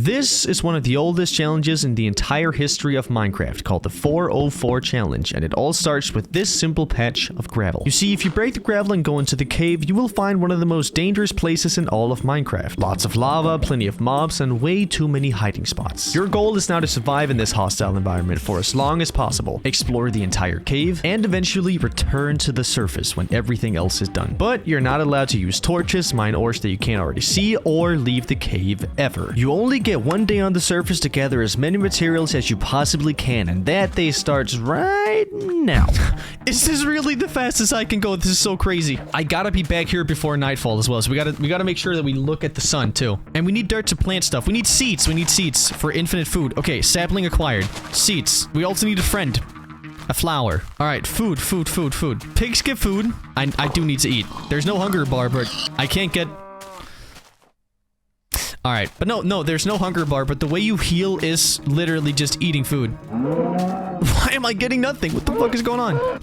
This is one of the oldest challenges in the entire history of Minecraft, called the 404 challenge, and it all starts with this simple patch of gravel. You see, if you break the gravel and go into the cave, you will find one of the most dangerous places in all of Minecraft. Lots of lava, plenty of mobs, and way too many hiding spots. Your goal is now to survive in this hostile environment for as long as possible, explore the entire cave, and eventually return to the surface when everything else is done. But you're not allowed to use torches, mine ores that you can't already see, or leave the cave ever. You only get one day on the surface to gather as many materials as you possibly can, and that day starts right now. Is this really the fastest I can go? This is so crazy. I gotta be back here before nightfall as well, so we gotta make sure that we look at the sun too. And we need dirt to plant stuff. We need seeds. We need seeds for infinite food. Okay, sapling acquired. Seeds. We also need a friend. A flower. Alright, food. Pigs get food. I do need to eat. There's no hunger bar, but I can't get... Alright, but no, there's no hunger bar, but the way you heal is literally just eating food. Why am I getting nothing? What the fuck is going on?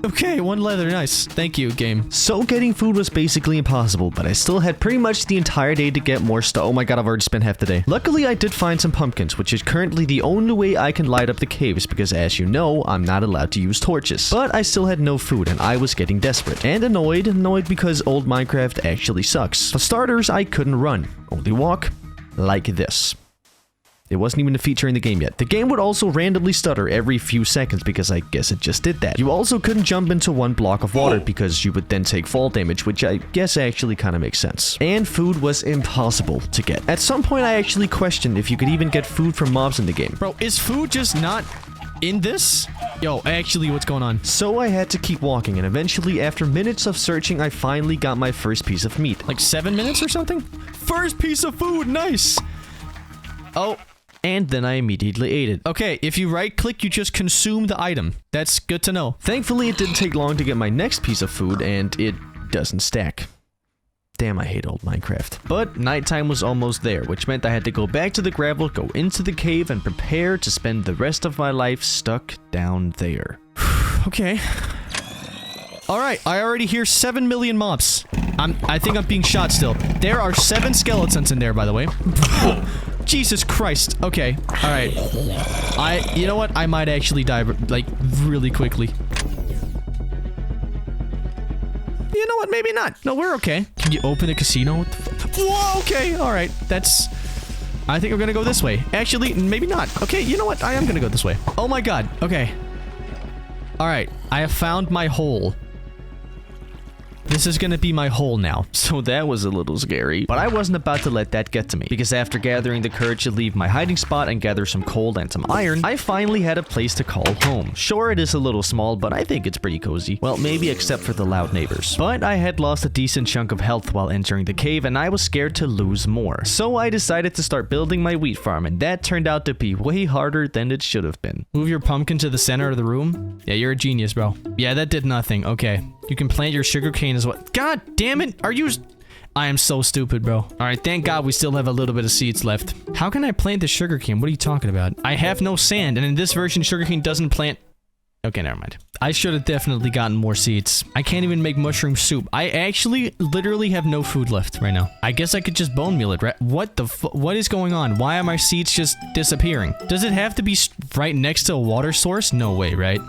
Okay, one leather, nice. Thank you, game. So getting food was basically impossible, but I still had pretty much the entire day to get more stuff. Oh my god, I've already spent half the day. Luckily, I did find some pumpkins, which is currently the only way I can light up the caves, because as you know, I'm not allowed to use torches. But I still had no food, and I was getting desperate. And annoyed because old Minecraft actually sucks. For starters, I couldn't run. Only walk like this. It wasn't even a feature in the game yet. The game would also randomly stutter every few seconds because I guess it just did that. You also couldn't jump into one block of water because you would then take fall damage, which I guess actually kind of makes sense. And food was impossible to get. At some point, I actually questioned if you could even get food from mobs in the game. Bro, is food just not in this? Yo, actually, what's going on? So I had to keep walking, and eventually, after minutes of searching, I finally got my first piece of meat. Like 7 minutes or something? First piece of food, nice! Oh. And then I immediately ate it. Okay, if you right-click, you just consume the item. That's good to know. Thankfully, it didn't take long to get my next piece of food, and it doesn't stack. Damn, I hate old Minecraft. But nighttime was almost there, which meant I had to go back to the gravel, go into the cave, and prepare to spend the rest of my life stuck down there. Okay. Alright, I already hear 7 million mobs. I think I'm being shot still. There are 7 skeletons in there, by the way. Jesus Christ. Okay. Alright. You know what? I might actually die, like, really quickly. You know what? Maybe not. No, we're okay. Can you open the casino? What the fuck? Whoa, okay. Alright. I think I'm gonna go this way. Actually, maybe not. Okay, you know what? I am gonna go this way. Oh my god. Okay. Alright. I have found my hole. This is gonna be my hole now. So that was a little scary. But I wasn't about to let that get to me. Because after gathering the courage to leave my hiding spot and gather some coal and some iron, I finally had a place to call home. Sure, it is a little small, but I think it's pretty cozy. Well, maybe except for the loud neighbors. But I had lost a decent chunk of health while entering the cave, and I was scared to lose more. So I decided to start building my wheat farm, and that turned out to be way harder than it should have been. Move your pumpkin to the center of the room? Yeah, you're a genius, bro. Yeah, that did nothing. Okay. You can plant your sugarcane as well. God damn it! I am so stupid, bro. Alright, thank God we still have a little bit of seeds left. How can I plant the sugarcane? What are you talking about? I have no sand, and in this version, sugarcane doesn't plant... Okay, never mind. I should have definitely gotten more seeds. I can't even make mushroom soup. I actually literally have no food left right now. I guess I could just bone meal it, right? What is going on? Why are my seeds just disappearing? Does it have to be right next to a water source? No way, right?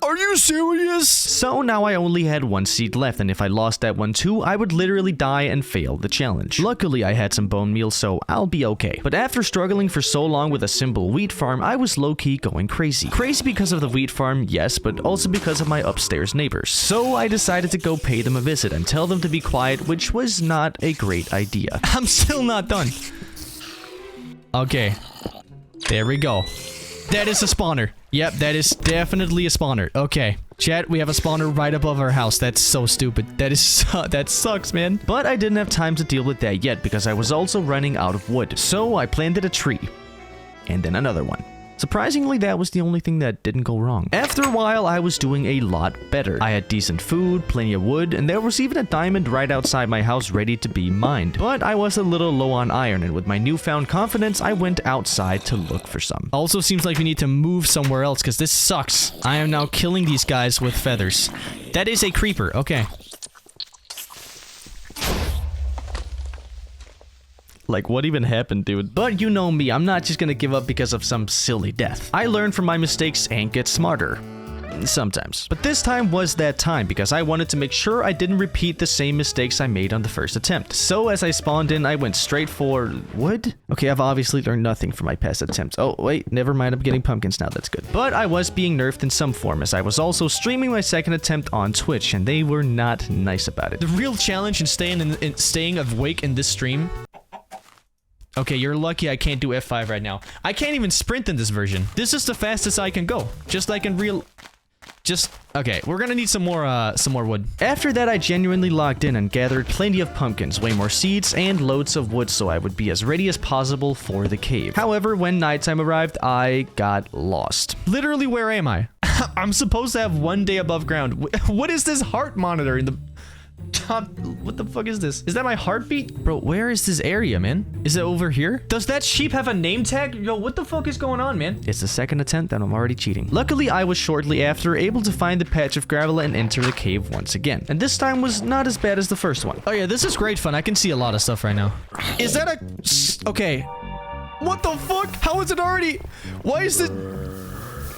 Are you serious? So now I only had 1 seed left, and if I lost that one too, I would literally die and fail the challenge. Luckily, I had some bone meal, so I'll be okay. But after struggling for so long with a simple wheat farm, I was low-key going crazy. Crazy because of the wheat farm, yes, but also because of my upstairs neighbors. So I decided to go pay them a visit and tell them to be quiet, which was not a great idea. I'm still not done. Okay. There we go. That is a spawner. Yep, that is definitely a spawner. Okay. Chat, we have a spawner right above our house. That's so stupid. That sucks, man. But I didn't have time to deal with that yet because I was also running out of wood. So I planted a tree. And then another one. Surprisingly, that was the only thing that didn't go wrong. After a while, I was doing a lot better. I had decent food, plenty of wood, and there was even a diamond right outside my house ready to be mined. But I was a little low on iron, and with my newfound confidence, I went outside to look for some. Also seems like we need to move somewhere else, because this sucks. I am now killing these guys with feathers. That is a creeper. Okay. Like, what even happened, dude? But you know me, I'm not just gonna give up because of some silly death. I learn from my mistakes and get smarter. Sometimes. But this time was that time because I wanted to make sure I didn't repeat the same mistakes I made on the first attempt. So as I spawned in, I went straight for wood. Okay, I've obviously learned nothing from my past attempts. Oh, wait, never mind. I'm getting pumpkins now. That's good. But I was being nerfed in some form as I was also streaming my second attempt on Twitch, and they were not nice about it. The real challenge in staying awake in this stream. Okay, you're lucky I can't do F5 right now. I can't even sprint in this version. This is the fastest I can go. Just like in real... okay, we're gonna need some more wood. After that, I genuinely logged in and gathered plenty of pumpkins, way more seeds, and loads of wood so I would be as ready as possible for the cave. However, when nighttime arrived, I got lost. Literally, where am I? I'm supposed to have 1 day above ground. What is this heart monitor in the... What the fuck is this? Is that my heartbeat? Bro, where is this area, man? Is it over here? Does that sheep have a name tag? Yo, what the fuck is going on, man? It's the second attempt and I'm already cheating. Luckily, I was shortly after able to find the patch of gravel and enter the cave once again. And this time was not as bad as the first one. Oh yeah, this is great fun. I can see a lot of stuff right now. Is that a... Okay. What the fuck? How is it already... Why is it...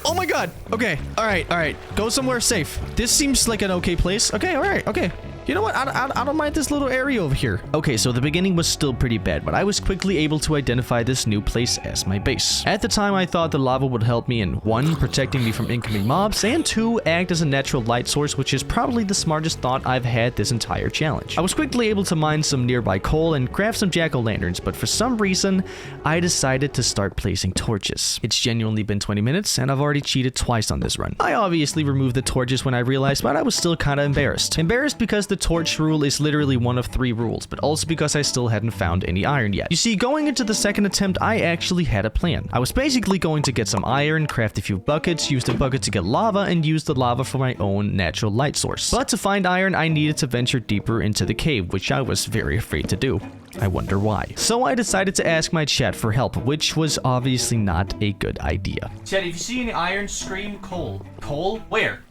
Oh my god. Okay. All right. Go somewhere safe. This seems like an okay place. Okay, all right. Okay. You know what? I don't mind this little area over here. Okay, so the beginning was still pretty bad, but I was quickly able to identify this new place as my base. At the time, I thought the lava would help me in 1, protecting me from incoming mobs, and 2, act as a natural light source, which is probably the smartest thought I've had this entire challenge. I was quickly able to mine some nearby coal and craft some jack-o'-lanterns, but for some reason, I decided to start placing torches. It's genuinely been 20 minutes, and I've already cheated twice on this run. I obviously removed the torches when I realized, but I was still kind of embarrassed. Embarrassed because the torch rule is literally one of 3 rules, but also because I still hadn't found any iron yet. You see, going into the second attempt, I actually had a plan. I was basically going to get some iron, craft a few buckets, use the bucket to get lava, and use the lava for my own natural light source. But to find iron, I needed to venture deeper into the cave, which I was very afraid to do. I wonder why. So I decided to ask my chat for help, which was obviously not a good idea. Chat, if you see any iron, scream coal. Coal? Where?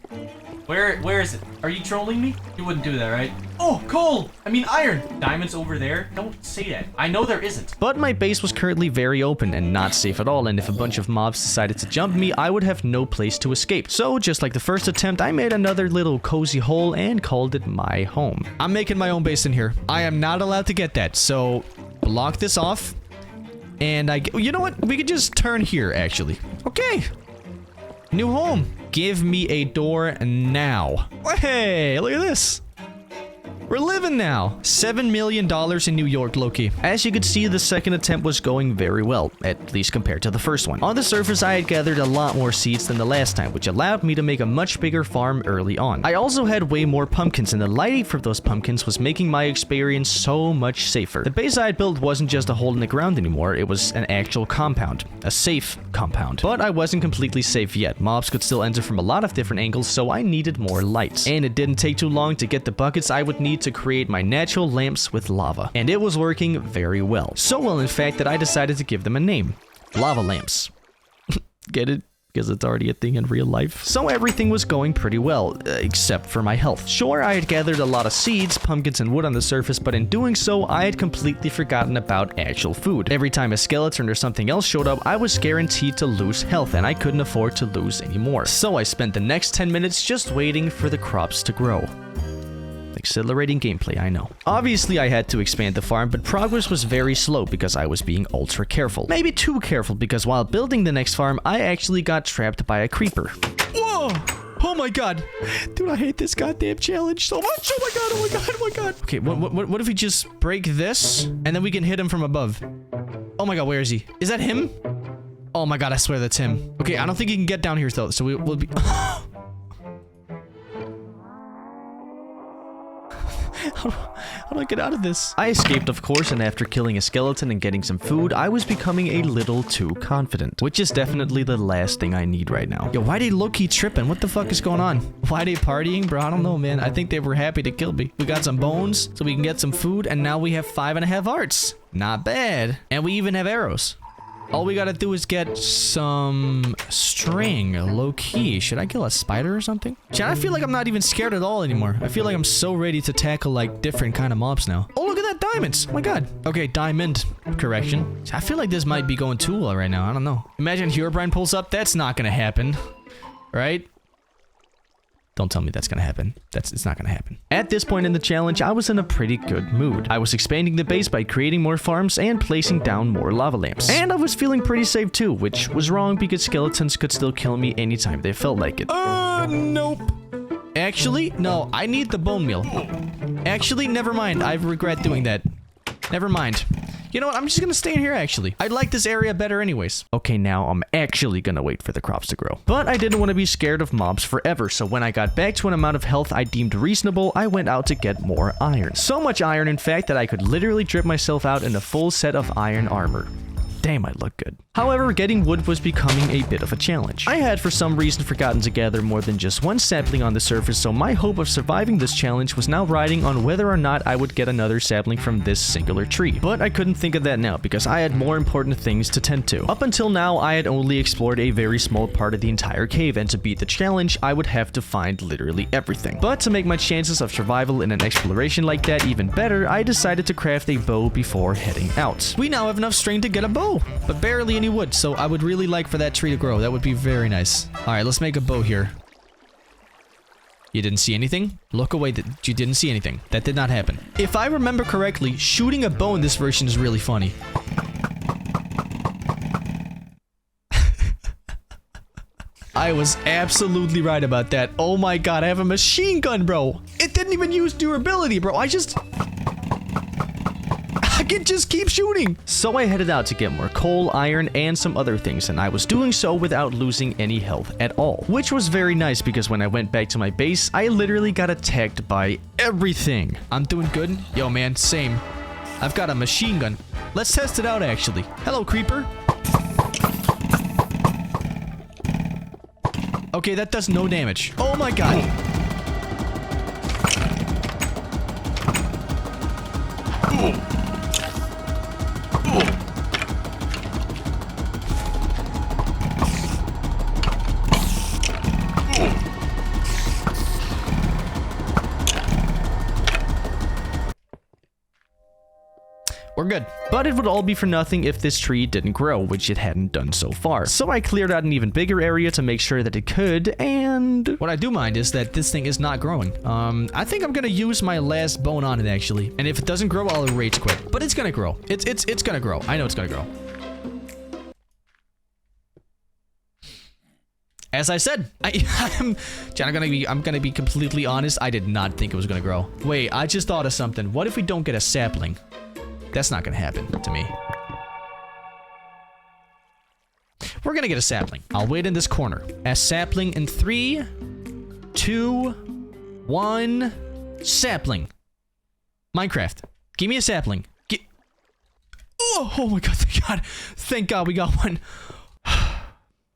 Where is it? Are you trolling me? You wouldn't do that, right? Oh, coal! I mean iron! Diamonds over there? Don't say that. I know there isn't. But my base was currently very open and not safe at all, and if a bunch of mobs decided to jump me, I would have no place to escape. So, just like the first attempt, I made another little cozy hole and called it my home. I'm making my own base in here. I am not allowed to get that, so block this off. And you know what? We could just turn here, actually. Okay. New home. Give me a door now. Hey, look at this. We're living now. $7 million in New York, Loki. As you could see, the second attempt was going very well, at least compared to the first one. On the surface, I had gathered a lot more seeds than the last time, which allowed me to make a much bigger farm early on. I also had way more pumpkins, and the lighting for those pumpkins was making my experience so much safer. The base I had built wasn't just a hole in the ground anymore, it was an actual compound. A safe compound. But I wasn't completely safe yet. Mobs could still enter from a lot of different angles, so I needed more lights. And it didn't take too long to get the buckets I would need to create my natural lamps with lava. And it was working very well. So well, in fact, that I decided to give them a name. Lava lamps. Get it? Because it's already a thing in real life. So everything was going pretty well, except for my health. Sure, I had gathered a lot of seeds, pumpkins, and wood on the surface, but in doing so, I had completely forgotten about actual food. Every time a skeleton or something else showed up, I was guaranteed to lose health, and I couldn't afford to lose any more. So I spent the next 10 minutes just waiting for the crops to grow. Exhilarating gameplay, I know. Obviously, I had to expand the farm, but progress was very slow because I was being ultra careful. Maybe too careful, because while building the next farm, I actually got trapped by a creeper. Whoa! Oh my god. Dude, I hate this goddamn challenge so much. Oh my god, oh my god, oh my god. Okay, what if we just break this, and then we can hit him from above? Oh my god, where is he? Is that him? Oh my god, I swear that's him. Okay, I don't think he can get down here, though, so we'll be... How do I get out of this? I escaped, of course, and after killing a skeleton and getting some food, I was becoming a little too confident, which is definitely the last thing I need right now. Yo, why they low-key tripping? What the fuck is going on? Why they partying, bro? I don't know, man. I think they were happy to kill me. We got some bones, so we can get some food, and now we have 5.5 hearts. Not bad. And we even have arrows. All we gotta do is get some string, low-key. Should I kill a spider or something? Chat, I feel like I'm not even scared at all anymore. I feel like I'm so ready to tackle, like, different kind of mobs now. Oh, look at that diamonds. Oh my god. Okay, diamond. Correction. I feel like this might be going too well right now. I don't know. Imagine Herobrine pulls up. That's not gonna happen. Right? Don't tell me that's gonna happen. It's not gonna happen. At this point in the challenge, I was in a pretty good mood. I was expanding the base by creating more farms and placing down more lava lamps. And I was feeling pretty safe too, which was wrong because skeletons could still kill me anytime they felt like it. Nope. Actually, no, I need the bone meal. Actually, never mind. I regret doing that. Never mind. You know what? I'm just gonna stay in here, actually. I like this area better anyways. Okay, now I'm actually gonna wait for the crops to grow. But I didn't want to be scared of mobs forever, so when I got back to an amount of health I deemed reasonable, I went out to get more iron. So much iron, in fact, that I could literally drip myself out in a full set of iron armor. Damn, I look good. However, getting wood was becoming a bit of a challenge. I had for some reason forgotten to gather more than just one sapling on the surface, so my hope of surviving this challenge was now riding on whether or not I would get another sapling from this singular tree. But I couldn't think of that now because I had more important things to tend to. Up until now, I had only explored a very small part of the entire cave, and to beat the challenge, I would have to find literally everything. But to make my chances of survival in an exploration like that even better, I decided to craft a bow before heading out. We now have enough string to get a bow, but barely any wood, so I would really like for that tree to grow. That would be very nice. Alright, let's make a bow here. You didn't see anything? Look away, you didn't see anything. That did not happen. If I remember correctly, shooting a bow in this version is really funny. I was absolutely right about that. Oh my god, I have a machine gun, bro. It didn't even use durability, bro. I can just keep shooting. So I headed out to get more coal, iron, and some other things, and I was doing so without losing any health at all. Which was very nice because when I went back to my base, I literally got attacked by everything. I'm doing good. Yo, man, same. I've got a machine gun. Let's test it out, actually. Hello, creeper. Okay, that does no damage. Oh my god. We're good. But it would all be for nothing if this tree didn't grow, which it hadn't done so far. So I cleared out an even bigger area to make sure that it could, and what I do mind is that this thing is not growing. I think I'm gonna use my last bone on it, actually. And if it doesn't grow, I'll rage quit. But it's gonna grow. It's gonna grow. I know it's gonna grow. As I said, I'm gonna be completely honest. I did not think it was gonna grow. Wait, I just thought of something. What if we don't get a sapling? That's not gonna happen to me. We're gonna get a sapling. I'll wait in this corner. A sapling in 3, 2, 1. Sapling. Minecraft. Give me a sapling. Oh my god, thank god. Thank god we got one.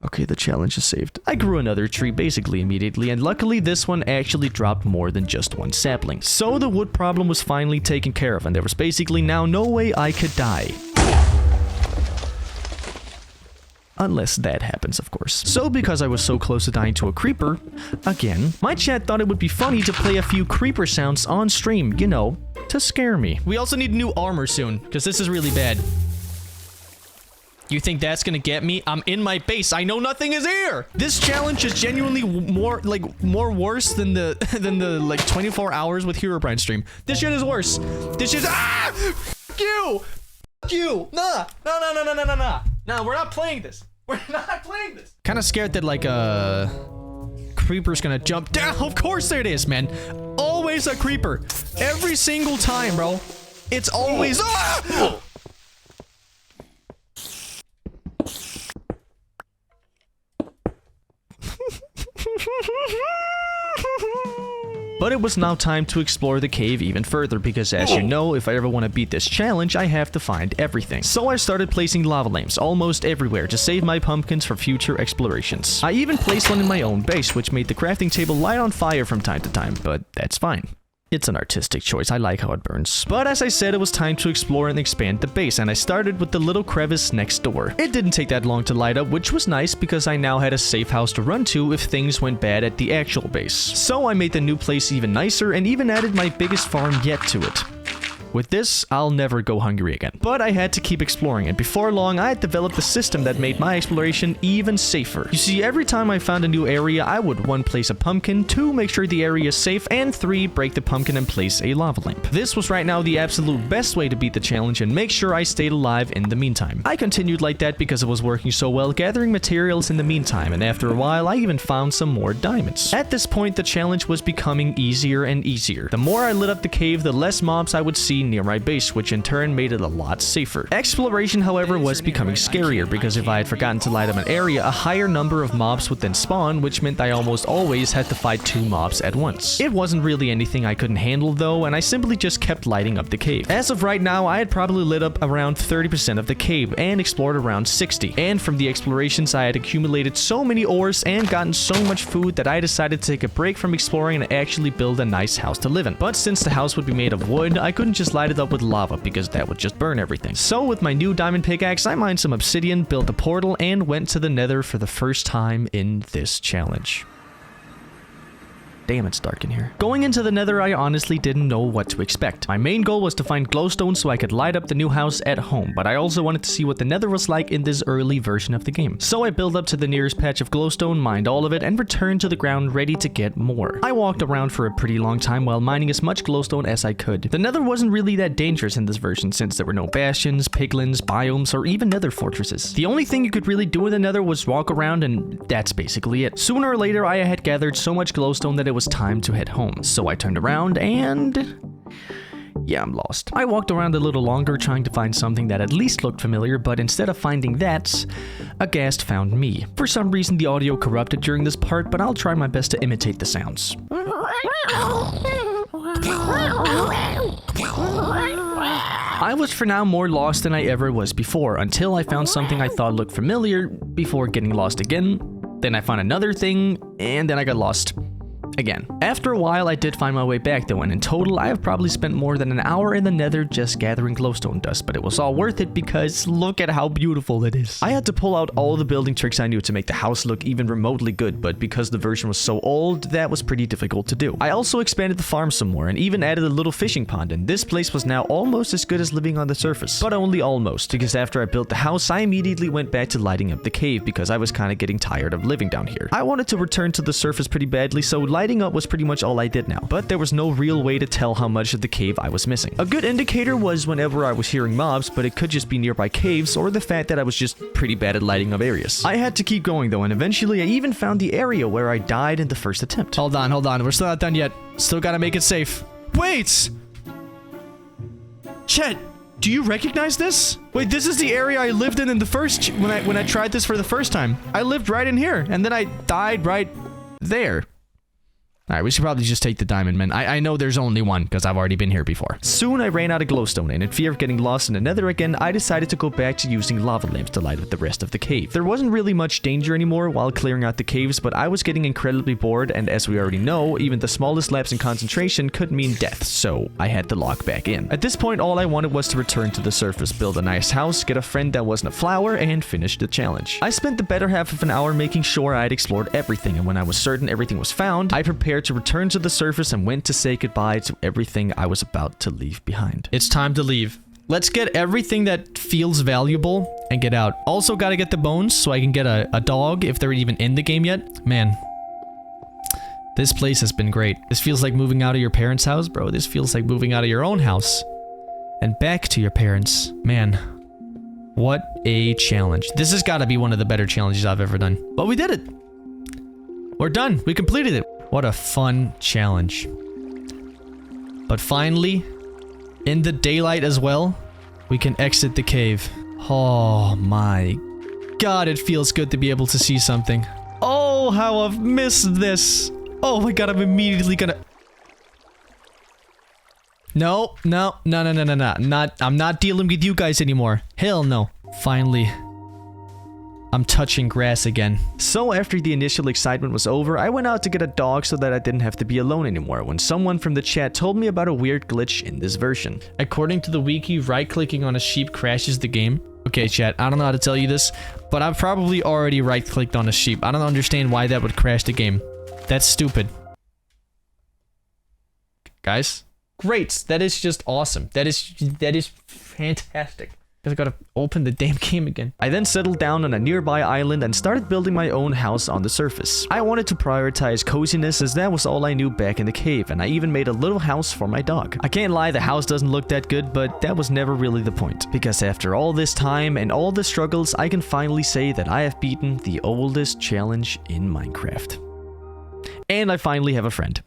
Okay, the challenge is saved. I grew another tree basically immediately, and luckily this one actually dropped more than just one sapling. So the wood problem was finally taken care of, and there was basically now no way I could die. Unless that happens, of course. So because I was so close to dying to a creeper, again, my chat thought it would be funny to play a few creeper sounds on stream, you know, to scare me. We also need new armor soon, because this is really bad. You think that's gonna get me? I'm in my base. I know nothing is here. This challenge is genuinely more worse than the like 24 hours with Herobrine stream. This shit is worse. This is F you. F you. Nah. Nah, we're not playing this. We're not playing this. Kind of scared that like a creeper's gonna jump down. Of course there it is, man. Always a creeper. Every single time, bro. It's always But it was now time to explore the cave even further because, as you know, if I ever want to beat this challenge, I have to find everything. So I started placing lava lamps almost everywhere to save my pumpkins for future explorations. I even placed one in my own base, which made the crafting table light on fire from time to time, but that's fine. It's an artistic choice. I like how it burns. But as I said, it was time to explore and expand the base, and I started with the little crevice next door. It didn't take that long to light up, which was nice because I now had a safe house to run to if things went bad at the actual base. So I made the new place even nicer and even added my biggest farm yet to it. With this, I'll never go hungry again. But I had to keep exploring, and before long, I had developed a system that made my exploration even safer. You see, every time I found a new area, I would 1. Place a pumpkin, 2. Make sure the area is safe, and 3. Break the pumpkin and place a lava lamp. This was right now the absolute best way to beat the challenge and make sure I stayed alive in the meantime. I continued like that because it was working so well, gathering materials in the meantime, and after a while, I even found some more diamonds. At this point, the challenge was becoming easier and easier. The more I lit up the cave, the less mobs I would see near my base, which in turn made it a lot safer. Exploration, however, was becoming scarier because if I had forgotten to light up an area, a higher number of mobs would then spawn, which meant I almost always had to fight 2 mobs at once. It wasn't really anything I couldn't handle though, and I simply just kept lighting up the cave. As of right now, I had probably lit up around 30% of the cave and explored around 60. And from the explorations, I had accumulated so many ores and gotten so much food that I decided to take a break from exploring and actually build a nice house to live in. But since the house would be made of wood, I couldn't just light it up with lava because that would just burn everything. So with my new diamond pickaxe, I mined some obsidian, built a portal, and went to the Nether for the first time in this challenge. Damn, it's dark in here. Going into the Nether, I honestly didn't know what to expect. My main goal was to find glowstone so I could light up the new house at home, but I also wanted to see what the Nether was like in this early version of the game. So I built up to the nearest patch of glowstone, mined all of it, and returned to the ground ready to get more. I walked around for a pretty long time while mining as much glowstone as I could. The Nether wasn't really that dangerous in this version since there were no bastions, piglins, biomes, or even Nether fortresses. The only thing you could really do in the Nether was walk around, and that's basically it. Sooner or later, I had gathered so much glowstone that it was time to head home. So I turned around and... yeah, I'm lost. I walked around a little longer trying to find something that at least looked familiar, but instead of finding that, a ghast found me. For some reason, the audio corrupted during this part, but I'll try my best to imitate the sounds. I was for now more lost than I ever was before, until I found something I thought looked familiar, before getting lost again. Then I found another thing, and then I got lost again. After a while, I did find my way back though, and in total, I have probably spent more than an hour in the Nether just gathering glowstone dust, but it was all worth it because look at how beautiful it is. I had to pull out all the building tricks I knew to make the house look even remotely good, but because the version was so old, that was pretty difficult to do. I also expanded the farm some more and even added a little fishing pond, and this place was now almost as good as living on the surface. But only almost, because after I built the house, I immediately went back to lighting up the cave because I was kind of getting tired of living down here. I wanted to return to the surface pretty badly, so lighting up was pretty much all I did now, but there was no real way to tell how much of the cave I was missing. A good indicator was whenever I was hearing mobs, but it could just be nearby caves or the fact that I was just pretty bad at lighting up areas. I had to keep going though, and eventually I even found the area where I died in the first attempt. Hold on, we're still not done yet. Still gotta make it safe. Wait! Chet, do you recognize this? Wait, this is the area I lived in the first, when I tried this for the first time. I lived right in here, and then I died right there. Alright, we should probably just take the diamond, man. I know there's only one, because I've already been here before. Soon I ran out of glowstone, and in fear of getting lost in the Nether again, I decided to go back to using lava lamps to light up the rest of the cave. There wasn't really much danger anymore while clearing out the caves, but I was getting incredibly bored, and as we already know, even the smallest lapse in concentration could mean death, so I had to log back in. At this point, all I wanted was to return to the surface, build a nice house, get a friend that wasn't a flower, and finish the challenge. I spent the better half of an hour making sure I had explored everything, and when I was certain everything was found, I prepared to return to the surface and went to say goodbye to everything I was about to leave behind. It's time to leave. Let's get everything that feels valuable and get out. Also gotta get the bones so I can get a dog if they're even in the game yet. Man, this place has been great. This feels like moving out of your parents' house, bro. This feels like moving out of your own house and back to your parents. Man, what a challenge. This has got to be one of the better challenges I've ever done. But we did it. We're done. We completed it. What a fun challenge. But finally, in the daylight as well, we can exit the cave. Oh my god, it feels good to be able to see something. Oh, how I've missed this. Oh my god, I'm immediately gonna... No. I'm not dealing with you guys anymore. Hell no. Finally, I'm touching grass again. So after the initial excitement was over, I went out to get a dog so that I didn't have to be alone anymore when someone from the chat told me about a weird glitch in this version. According to the wiki, right-clicking on a sheep crashes the game. Okay, chat, I don't know how to tell you this, but I've probably already right-clicked on a sheep. I don't understand why that would crash the game. That's stupid. Guys? Great. That is just awesome. That is fantastic. I gotta open the damn game again. I then settled down on a nearby island and started building my own house on the surface. I wanted to prioritize coziness as that was all I knew back in the cave, and I even made a little house for my dog. I can't lie, the house doesn't look that good, but that was never really the point. Because after all this time and all the struggles, I can finally say that I have beaten the oldest challenge in Minecraft. And I finally have a friend.